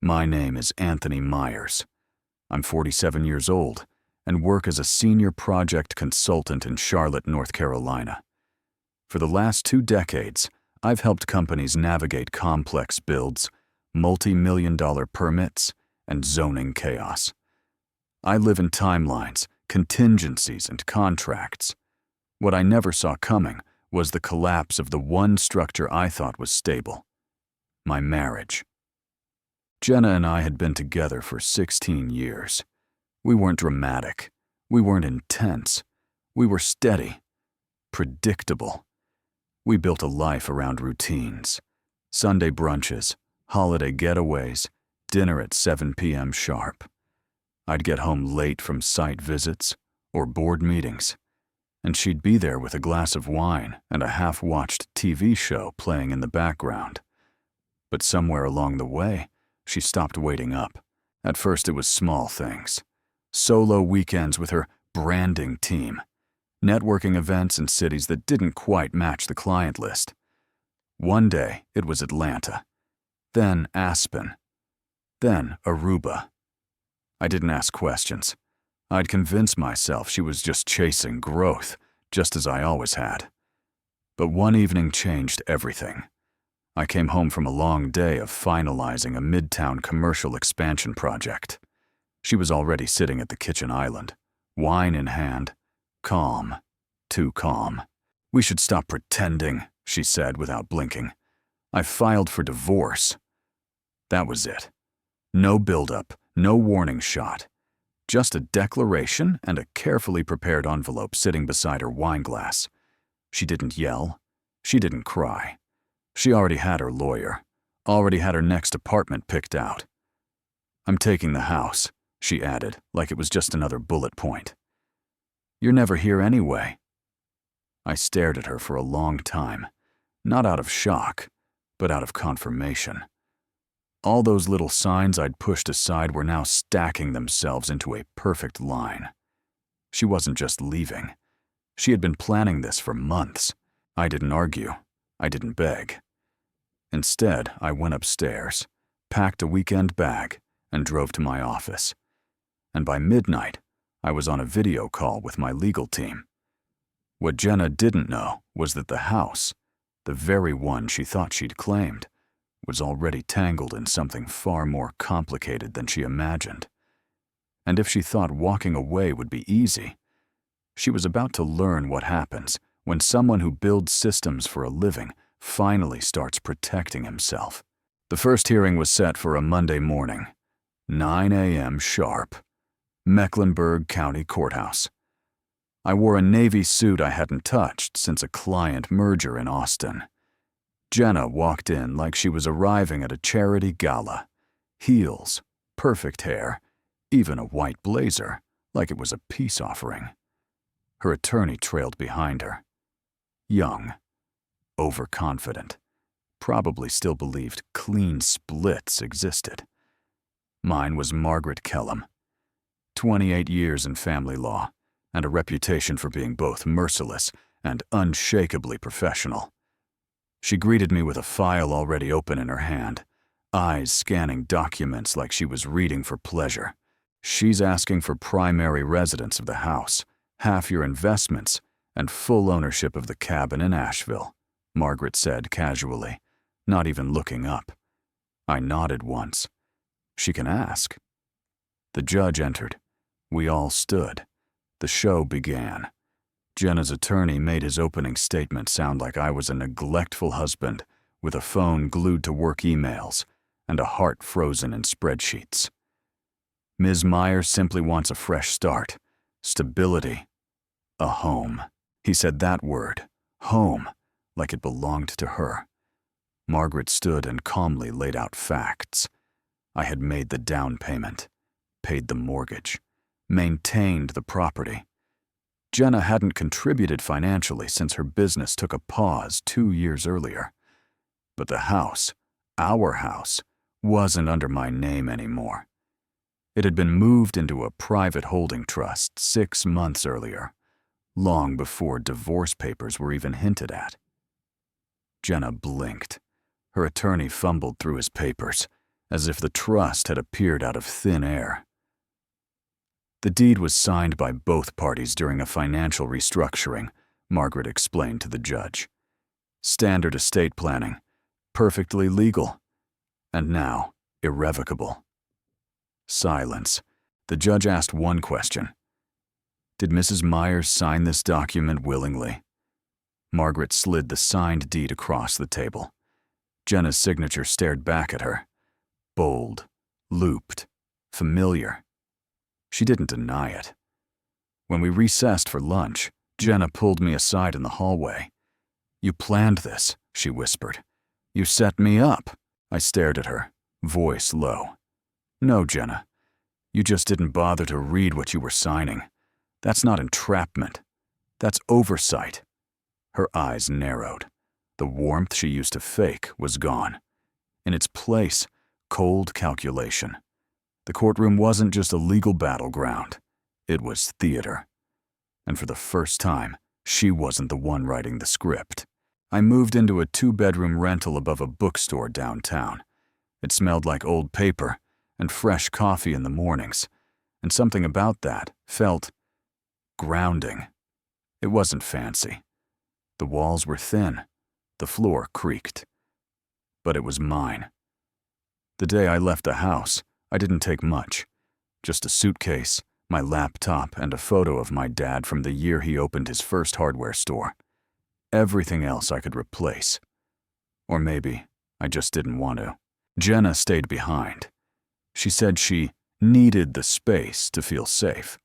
My name is Anthony Myers. I'm 47 years old and work as a senior project consultant in Charlotte, North Carolina. For the last 2 decades, I've helped companies navigate complex builds, multi-million-dollar permits, and zoning chaos. I live in timelines, contingencies, and contracts. What I never saw coming was the collapse of the one structure I thought was stable: my marriage. Jenna and I had been together for 16 years. We weren't dramatic. We weren't intense. We were steady, predictable. We built a life around routines: Sunday brunches, holiday getaways, dinner at 7 p.m. sharp. I'd get home late from site visits or board meetings, and she'd be there with a glass of wine and a half-watched TV show playing in the background. But somewhere along the way, she stopped waiting up. At first it was small things: solo weekends with her branding team, networking events in cities that didn't quite match the client list. One day it was Atlanta, then Aspen, then Aruba. I didn't ask questions. I'd convinced myself she was just chasing growth, just as I always had. But one evening changed everything. I came home from a long day of finalizing a midtown commercial expansion project. She was already sitting at the kitchen island, wine in hand, calm, too calm. "We should stop pretending," she said without blinking. "I filed for divorce." That was it. No build-up, no warning shot. Just a declaration and a carefully prepared envelope sitting beside her wine glass. She didn't yell. She didn't cry. She already had her lawyer, already had her next apartment picked out. "I'm taking the house," she added, like it was just another bullet point. "You're never here anyway." I stared at her for a long time, not out of shock, but out of confirmation. All those little signs I'd pushed aside were now stacking themselves into a perfect line. She wasn't just leaving. She had been planning this for months. I didn't argue. I didn't beg. Instead, I went upstairs, packed a weekend bag, and drove to my office. And by midnight, I was on a video call with my legal team. What Jenna didn't know was that the house, the very one she thought she'd claimed, was already tangled in something far more complicated than she imagined. And if she thought walking away would be easy, she was about to learn what happens when someone who builds systems for a living finally starts protecting himself. The first hearing was set for a Monday morning, 9 a.m. sharp, Mecklenburg County Courthouse. I wore a navy suit I hadn't touched since a client merger in Austin. Jenna walked in like she was arriving at a charity gala. Heels, perfect hair, even a white blazer, like it was a peace offering. Her attorney trailed behind her. Young, overconfident, probably still believed clean splits existed. Mine was Margaret Kellum, 28 years in family law, and a reputation for being both merciless and unshakably professional. She greeted me with a file already open in her hand, eyes scanning documents like she was reading for pleasure. "She's asking for primary residence of the house, half your investments, and full ownership of the cabin in Asheville," Margaret said casually, not even looking up. I nodded once. "She can ask." The judge entered. We all stood. The show began. Jenna's attorney made his opening statement sound like I was a neglectful husband with a phone glued to work emails and a heart frozen in spreadsheets. "Ms. Myers simply wants a fresh start, stability, a home." He said that word, home, like it belonged to her. Margaret stood and calmly laid out facts. I had made the down payment, paid the mortgage, maintained the property. Jenna hadn't contributed financially since her business took a pause 2 years earlier. But the house, our house, wasn't under my name anymore. It had been moved into a private holding trust 6 months earlier, long before divorce papers were even hinted at. Jenna blinked. Her attorney fumbled through his papers, as if the trust had appeared out of thin air. The deed was signed by both parties during a financial restructuring, Margaret explained to the judge. Standard estate planning, perfectly legal, and now irrevocable. Silence. The judge asked one question. Did Mrs. Myers sign this document willingly? Margaret slid the signed deed across the table. Jenna's signature stared back at her. Bold, looped, familiar. She didn't deny it. When we recessed for lunch, Jenna pulled me aside in the hallway. You planned this, she whispered. You set me up. I stared at her, voice low. No, Jenna. You just didn't bother to read what you were signing. That's not entrapment. That's oversight. Her eyes narrowed. The warmth she used to fake was gone. In its place, cold calculation. The courtroom wasn't just a legal battleground. It was theater. And for the first time, she wasn't the one writing the script. I moved into a 2-bedroom rental above a bookstore downtown. It smelled like old paper and fresh coffee in the mornings, and something about that felt grounding. It wasn't fancy. The walls were thin. The floor creaked. But it was mine. The day I left the house, I didn't take much. Just a suitcase, my laptop, and a photo of my dad from the year he opened his first hardware store. Everything else I could replace. Or maybe I just didn't want to. Jenna stayed behind. She said she needed the space to feel safe.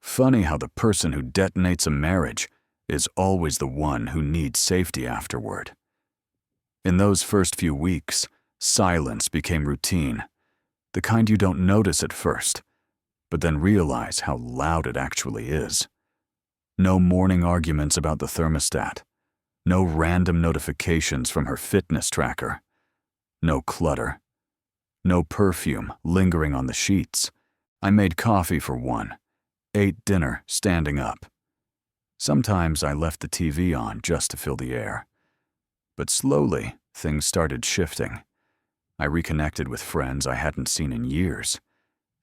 Funny how the person who detonates a marriage is always the one who needs safety afterward. In those first few weeks, silence became routine, the kind you don't notice at first, but then realize how loud it actually is. No morning arguments about the thermostat, no random notifications from her fitness tracker, no clutter, no perfume lingering on the sheets. I made coffee for one, ate dinner standing up. Sometimes I left the TV on just to fill the air. But slowly, things started shifting. I reconnected with friends I hadn't seen in years,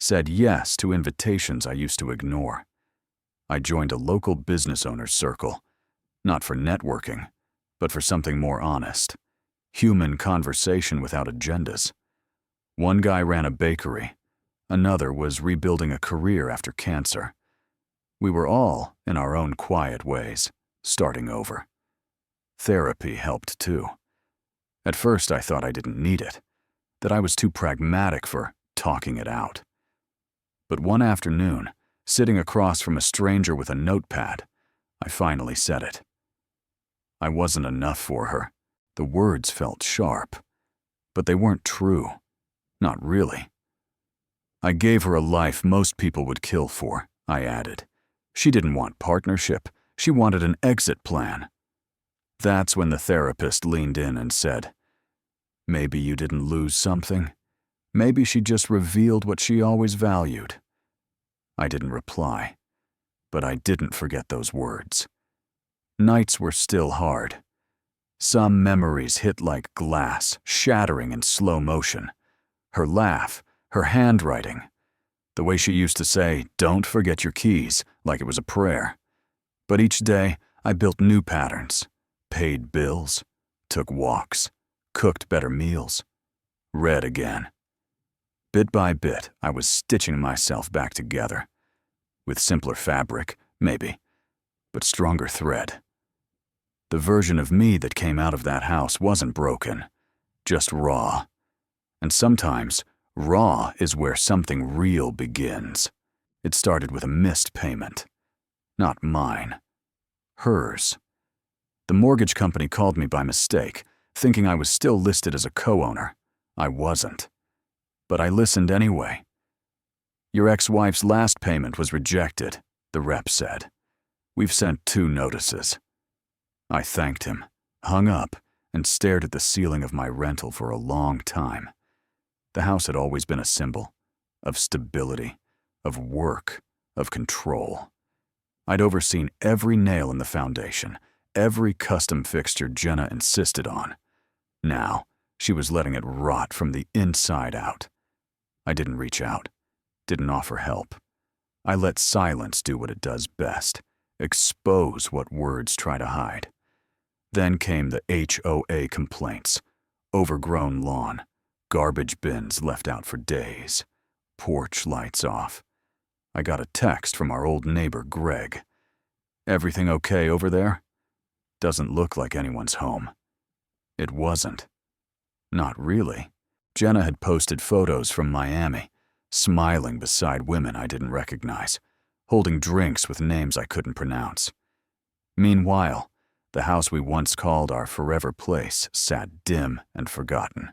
said yes to invitations I used to ignore. I joined a local business owners circle, not for networking, but for something more honest, human conversation without agendas. One guy ran a bakery, another was rebuilding a career after cancer. We were all, in our own quiet ways, starting over. Therapy helped too. At first I thought I didn't need it, that I was too pragmatic for talking it out. But one afternoon, sitting across from a stranger with a notepad, I finally said it. I wasn't enough for her. The words felt sharp, but they weren't true. Not really. I gave her a life most people would kill for, I added. She didn't want partnership. She wanted an exit plan. That's when the therapist leaned in and said, maybe you didn't lose something. Maybe she just revealed what she always valued. I didn't reply, but I didn't forget those words. Nights were still hard. Some memories hit like glass, shattering in slow motion. Her laugh, her handwriting, the way she used to say, "Don't forget your keys," like it was a prayer. But each day, I built new patterns, paid bills, took walks, cooked better meals, read again. Bit by bit, I was stitching myself back together. With simpler fabric, maybe, but stronger thread. The version of me that came out of that house wasn't broken, just raw. And sometimes, raw is where something real begins. It started with a missed payment. Not mine. Hers. The mortgage company called me by mistake, thinking I was still listed as a co-owner. I wasn't. But I listened anyway. Your ex-wife's last payment was rejected, the rep said. We've sent 2 notices. I thanked him, hung up, and stared at the ceiling of my rental for a long time. The house had always been a symbol of stability, of work, of control. I'd overseen every nail in the foundation, every custom fixture Jenna insisted on. Now, She was letting it rot from the inside out. I didn't reach out, didn't offer help. I let silence do what it does best, expose what words try to hide. Then came the HOA complaints, overgrown lawn, garbage bins left out for days, porch lights off. I got a text from our old neighbor, Greg. "Everything okay over there? Doesn't look like anyone's home." It wasn't. Not really. Jenna had posted photos from Miami, smiling beside women I didn't recognize, holding drinks with names I couldn't pronounce. Meanwhile, the house we once called our forever place sat dim and forgotten.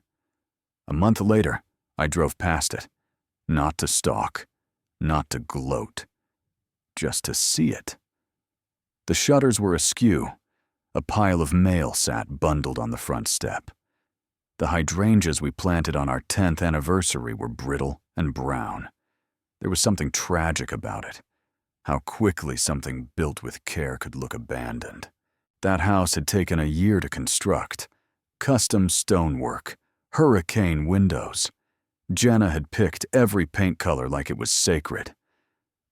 A month later, I drove past it, not to stalk, not to gloat, just to see it. The shutters were askew. A pile of mail sat bundled on the front step. The hydrangeas we planted on our 10th anniversary were brittle and brown. There was something tragic about it, how quickly something built with care could look abandoned. That house had taken a year to construct. Custom stonework, hurricane windows. Jenna had picked every paint color like it was sacred.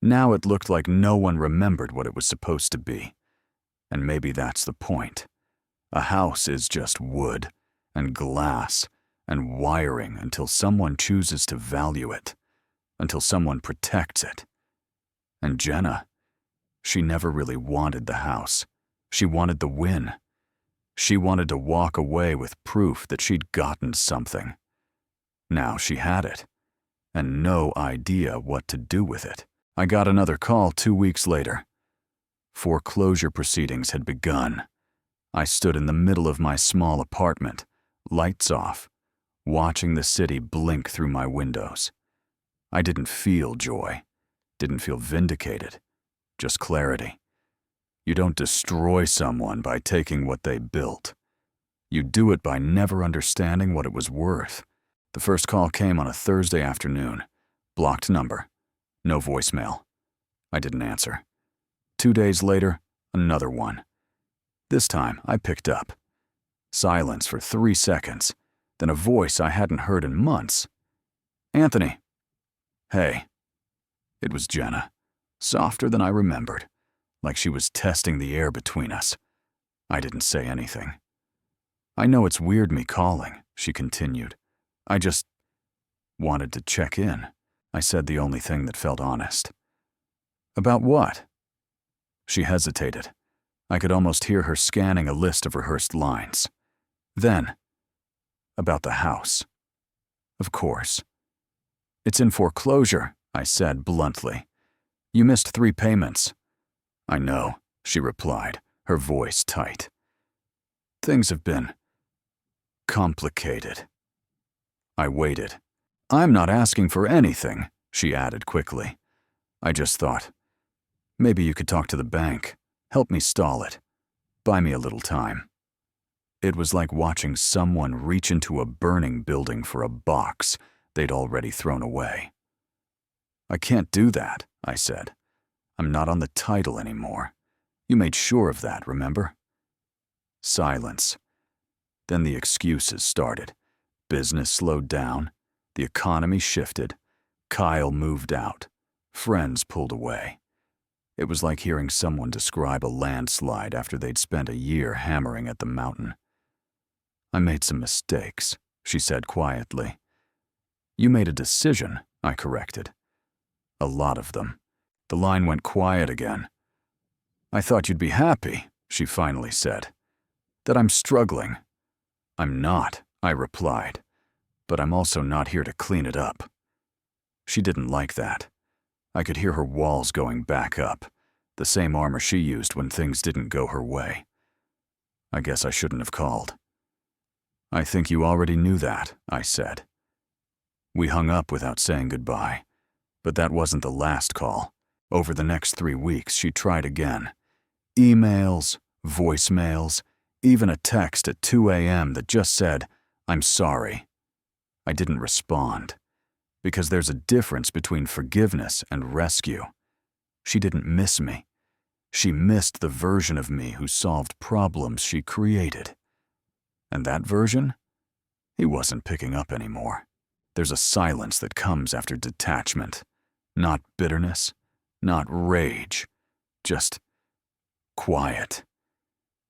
Now it looked like no one remembered what it was supposed to be. And maybe that's the point. A house is just wood and glass and wiring until someone chooses to value it, until someone protects it. And Jenna, she never really wanted the house. She wanted the win. She wanted to walk away with proof that she'd gotten something. Now she had it, and no idea what to do with it. I got another call 2 weeks later. Foreclosure proceedings had begun. I stood in the middle of my small apartment, lights off, watching the city blink through my windows. I didn't feel joy, didn't feel vindicated, just clarity. You don't destroy someone by taking what they built. You do it by never understanding what it was worth. The first call came on a Thursday afternoon. Blocked number. No voicemail. I didn't answer. 2 days later, another one. This time, I picked up. Silence for 3 seconds, then a voice I hadn't heard in months. "Anthony." "Hey." It was Jenna, softer than I remembered, like she was testing the air between us. I didn't say anything. "I know it's weird me calling," she continued. "I just wanted to check in." I said the only thing that felt honest. "About what?" She hesitated. I could almost hear her scanning a list of rehearsed lines. Then, "About the house." "Of course." "It's in foreclosure," I said bluntly. "You missed 3 payments." "I know," she replied, her voice tight. "Things have been complicated." I waited. "I'm not asking for anything," she added quickly. "I just thought, maybe you could talk to the bank, help me stall it, buy me a little time." It was like watching someone reach into a burning building for a box they'd already thrown away. "I can't do that," I said. "I'm not on the title anymore. You made sure of that, remember?" Silence. Then the excuses started. Business slowed down. The economy shifted. Kyle moved out. Friends pulled away. It was like hearing someone describe a landslide after they'd spent a year hammering at the mountain. "I made some mistakes," she said quietly. "You made a decision," I corrected. "A lot of them." The line went quiet again. "I thought you'd be happy," she finally said. "That I'm struggling." "I'm not," I replied. "But I'm also not here to clean it up." She didn't like that. I could hear her walls going back up, the same armor she used when things didn't go her way. I guess I shouldn't have called. "I think you already knew that," I said. We hung up without saying goodbye. But that wasn't the last call. Over the next 3 weeks, she tried again. Emails, voicemails, even a text at 2 a.m. that just said, "I'm sorry." I didn't respond, because there's a difference between forgiveness and rescue. She didn't miss me. She missed the version of me who solved problems she created. And that version? He wasn't picking up anymore. There's a silence that comes after detachment. Not bitterness, not rage, just quiet.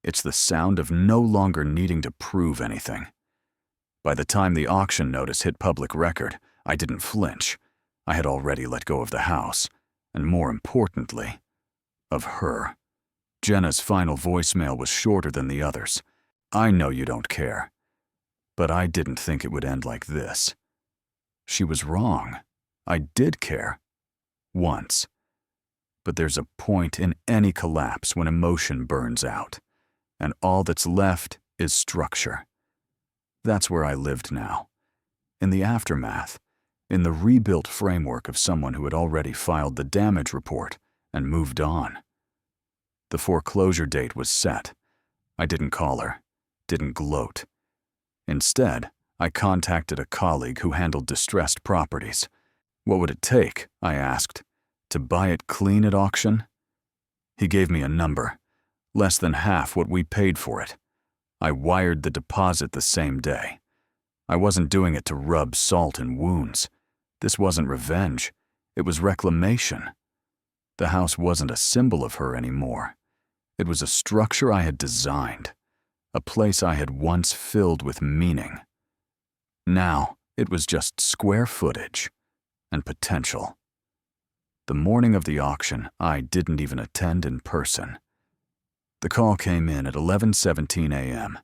It's the sound of no longer needing to prove anything. By the time the auction notice hit public record, I didn't flinch. I had already let go of the house, and more importantly, of her. Jenna's final voicemail was shorter than the others. I know you don't care, but I didn't think it would end like this. She was wrong. I did care. Once. But there's a point in any collapse when emotion burns out, and all that's left is structure. That's where I lived now. In the aftermath, in the rebuilt framework of someone who had already filed the damage report and moved on. The foreclosure date was set. I didn't call her, didn't gloat. Instead, I contacted a colleague who handled distressed properties. What would it take, I asked, to buy it clean at auction? He gave me a number, less than half what we paid for it. I wired the deposit the same day. I wasn't doing it to rub salt in wounds. This wasn't revenge. It was reclamation. The house wasn't a symbol of her anymore. It was a structure I had designed, a place I had once filled with meaning. Now, it was just square footage and potential. The morning of the auction, I didn't even attend in person. The call came in at 11:17 a.m.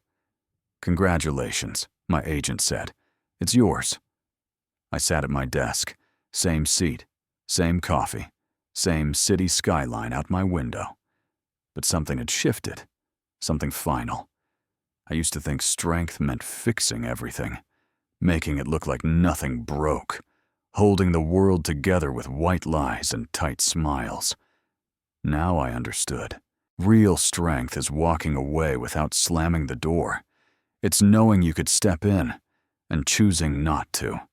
"Congratulations," my agent said. "It's yours." I sat at my desk, same seat, same coffee, same city skyline out my window. But something had shifted, something final. I used to think strength meant fixing everything, making it look like nothing broke, holding the world together with white lies and tight smiles. Now I understood. Real strength is walking away without slamming the door. It's knowing you could step in and choosing not to.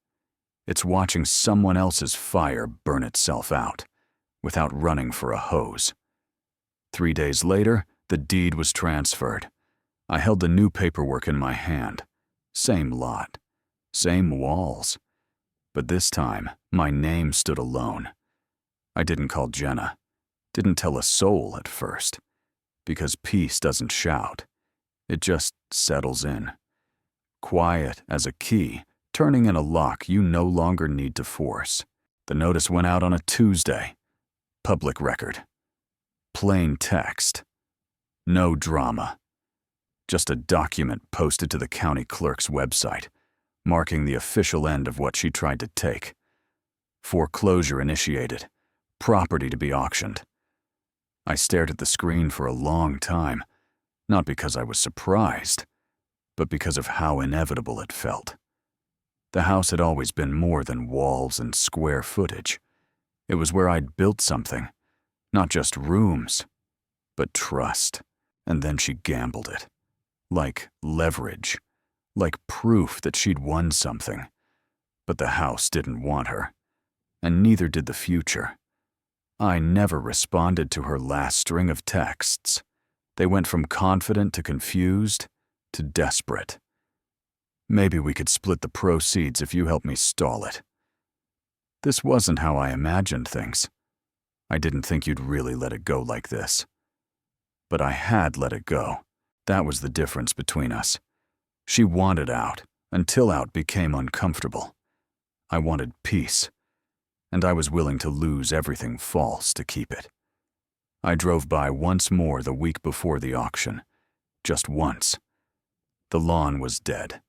It's watching someone else's fire burn itself out without running for a hose. 3 days later, the deed was transferred. I held the new paperwork in my hand. Same lot, same walls. But this time, my name stood alone. I didn't call Jenna, didn't tell a soul at first, because peace doesn't shout. It just settles in. Quiet as a key, turning in a lock you no longer need to force. The notice went out on a Tuesday. Public record. Plain text. No drama. Just a document posted to the county clerk's website, marking the official end of what she tried to take. Foreclosure initiated. Property to be auctioned. I stared at the screen for a long time, not because I was surprised, but because of how inevitable it felt. The house had always been more than walls and square footage. It was where I'd built something, not just rooms, but trust. And then she gambled it. Like leverage. Like proof that she'd won something. But the house didn't want her. And neither did the future. I never responded to her last string of texts. They went from confident to confused to desperate. "Maybe we could split the proceeds if you help me stall it." This wasn't how I imagined things. I didn't think you'd really let it go like this. But I had let it go. That was the difference between us. She wanted out, until out became uncomfortable. I wanted peace, and I was willing to lose everything false to keep it. I drove by once more the week before the auction. Just once. The lawn was dead.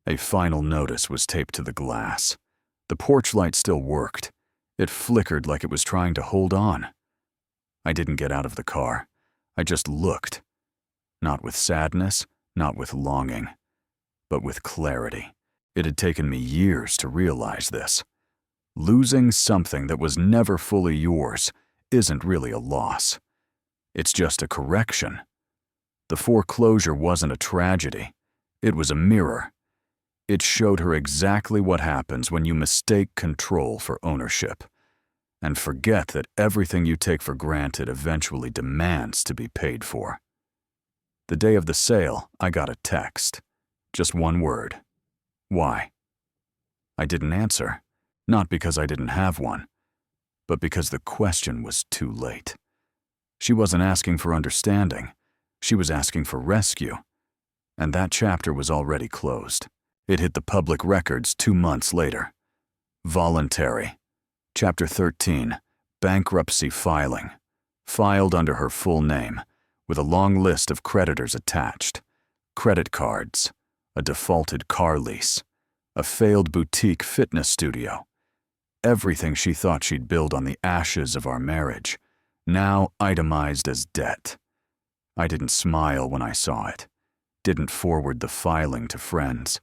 A final notice was taped to the glass. The porch light still worked. It flickered like it was trying to hold on. I didn't get out of the car. I just looked. Not with sadness, not with longing, but with clarity. It had taken me years to realize this. Losing something that was never fully yours isn't really a loss. It's just a correction. The foreclosure wasn't a tragedy. It was a mirror. It showed her exactly what happens when you mistake control for ownership and forget that everything you take for granted eventually demands to be paid for. The day of the sale, I got a text. Just one word. Why? I didn't answer, not because I didn't have one, but because the question was too late. She wasn't asking for understanding. She was asking for rescue. And that chapter was already closed. It hit the public records 2 months later. Voluntary. Chapter 13. Bankruptcy filing. Filed under her full name, with a long list of creditors attached. Credit cards, a defaulted car lease, a failed boutique fitness studio. Everything she thought she'd build on the ashes of our marriage, now itemized as debt. I didn't smile when I saw it, didn't forward the filing to friends,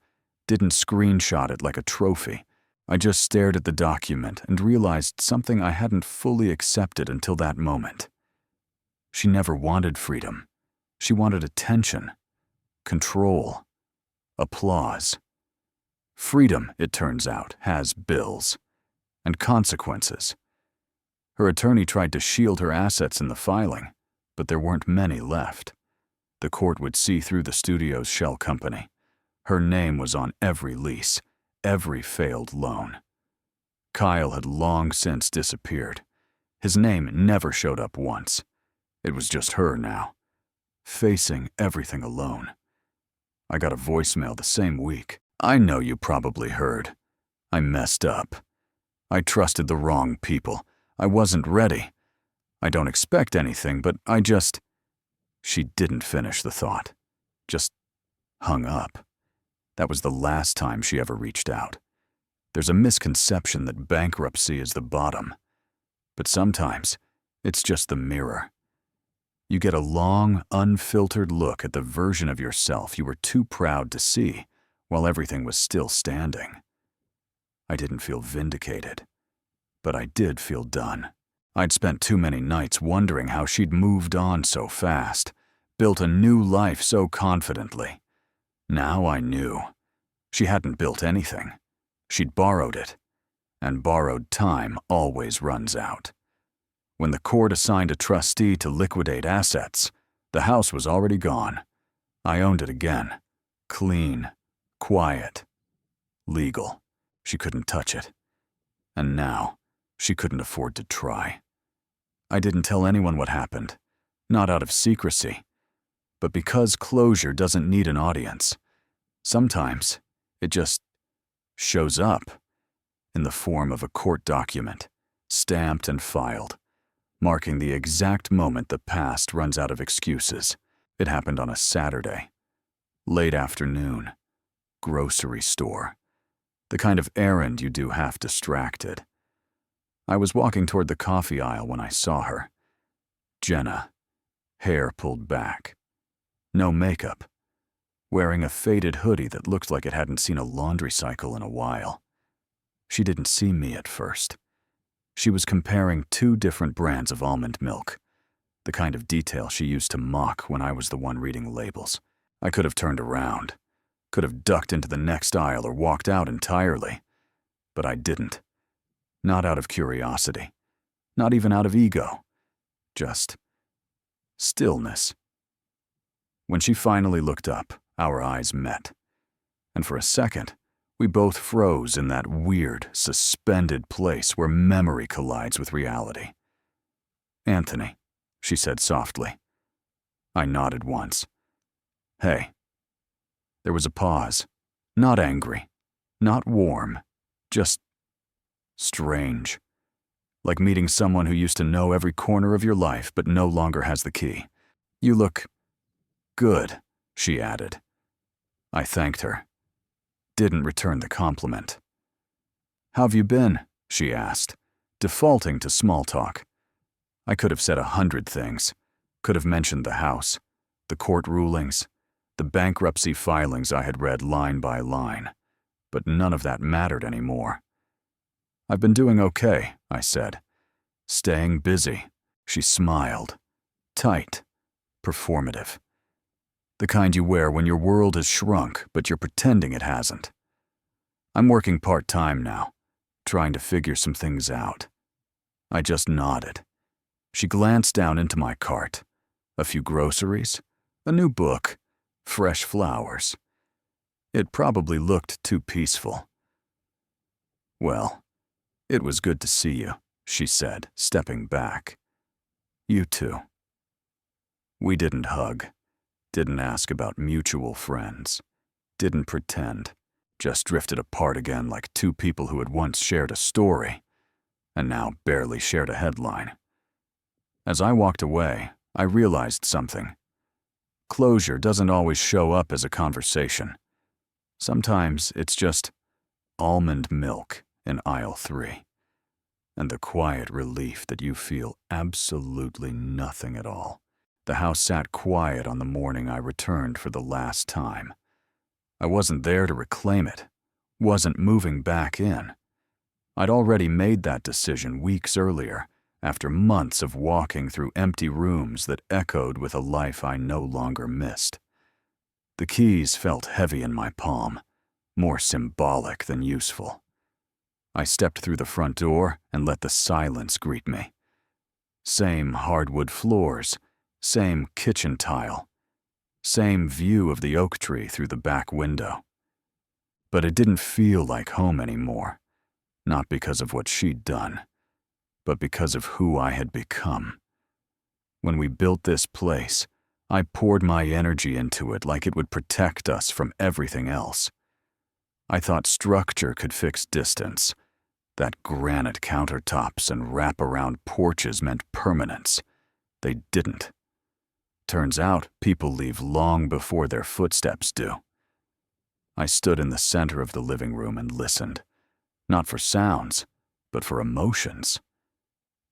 didn't screenshot it like a trophy. I just stared at the document and realized something I hadn't fully accepted until that moment. She never wanted freedom. She wanted attention, control, applause. Freedom, it turns out, has bills and consequences. Her attorney tried to shield her assets in the filing, but there weren't many left. The court would see through the studio's shell company. Her name was on every lease, every failed loan. Kyle had long since disappeared. His name never showed up once. It was just her now, facing everything alone. I got a voicemail the same week. I know you probably heard. I messed up. I trusted the wrong people. I wasn't ready. I don't expect anything, but I just... She didn't finish the thought. Just hung up. That was the last time she ever reached out. There's a misconception that bankruptcy is the bottom. But sometimes, it's just the mirror. You get a long, unfiltered look at the version of yourself you were too proud to see while everything was still standing. I didn't feel vindicated, but I did feel done. I'd spent too many nights wondering how she'd moved on so fast, built a new life so confidently. Now I knew. She hadn't built anything. She'd borrowed it, and borrowed time always runs out. When the court assigned a trustee to liquidate assets, the house was already gone. I owned it again. Clean, quiet, legal. She couldn't touch it. And now, she couldn't afford to try. I didn't tell anyone what happened, not out of secrecy, but because closure doesn't need an audience. Sometimes, it just shows up in the form of a court document, stamped and filed, marking the exact moment the past runs out of excuses. It happened on a Saturday. Late afternoon. Grocery store. The kind of errand you do half distracted. I was walking toward the coffee aisle when I saw her. Jenna. Hair pulled back. No makeup. Wearing a faded hoodie that looked like it hadn't seen a laundry cycle in a while. She didn't see me at first. She was comparing 2 different brands of almond milk, the kind of detail she used to mock when I was the one reading labels. I could have turned around, could have ducked into the next aisle or walked out entirely, but I didn't. Not out of curiosity, not even out of ego, just stillness. When she finally looked up, our eyes met, and for a second, we both froze in that weird, suspended place where memory collides with reality. "Anthony," she said softly. I nodded once. "Hey." There was a pause. Not angry, not warm, just strange. Like meeting someone who used to know every corner of your life but no longer has the key. "You look good," she added. I thanked her. Didn't return the compliment. "How've you been?" she asked, defaulting to small talk. I could have said 100 things. Could have mentioned the house, the court rulings, the bankruptcy filings I had read line by line, but none of that mattered anymore. "I've been doing okay," I said. "Staying busy." She smiled. Tight. Performative. The kind you wear when your world has shrunk, but you're pretending it hasn't. "I'm working part-time now, trying to figure some things out." I just nodded. She glanced down into my cart. A few groceries, a new book, fresh flowers. It probably looked too peaceful. "Well, it was good to see you," she said, stepping back. "You too." We didn't hug, didn't ask about mutual friends, didn't pretend, just drifted apart again like two people who had once shared a story and now barely shared a headline. As I walked away, I realized something. Closure doesn't always show up as a conversation. Sometimes it's just almond milk in aisle 3, and the quiet relief that you feel absolutely nothing at all. The house sat quiet on the morning I returned for the last time. I wasn't there to reclaim it, wasn't moving back in. I'd already made that decision weeks earlier, after months of walking through empty rooms that echoed with a life I no longer missed. The keys felt heavy in my palm, more symbolic than useful. I stepped through the front door and let the silence greet me. Same hardwood floors, same kitchen tile, same view of the oak tree through the back window. But it didn't feel like home anymore, not because of what she'd done, but because of who I had become. When we built this place, I poured my energy into it like it would protect us from everything else. I thought structure could fix distance, that granite countertops and wraparound porches meant permanence. They didn't. Turns out people leave long before their footsteps do. I stood in the center of the living room and listened, not for sounds, but for emotions.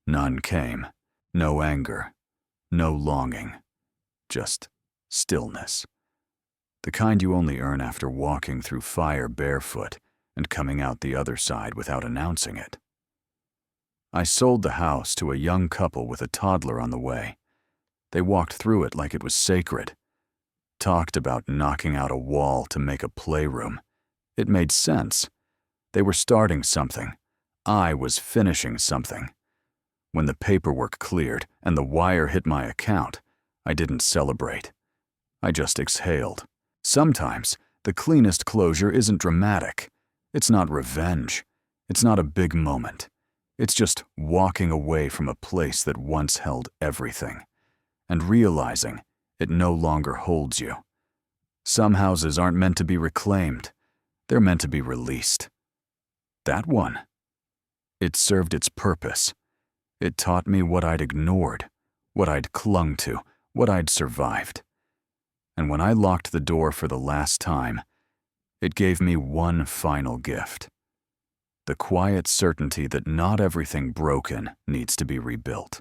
None came, no anger, no longing, just stillness. The kind you only earn after walking through fire barefoot and coming out the other side without announcing it. I sold the house to a young couple with a toddler on the way. They walked through it like it was sacred. Talked about knocking out a wall to make a playroom. It made sense. They were starting something. I was finishing something. When the paperwork cleared and the wire hit my account, I didn't celebrate. I just exhaled. Sometimes, the cleanest closure isn't dramatic. It's not revenge. It's not a big moment. It's just walking away from a place that once held everything, and realizing it no longer holds you. Some houses aren't meant to be reclaimed. They're meant to be released. That one, it served its purpose. It taught me what I'd ignored, what I'd clung to, what I'd survived. And when I locked the door for the last time, it gave me one final gift: the quiet certainty that not everything broken needs to be rebuilt.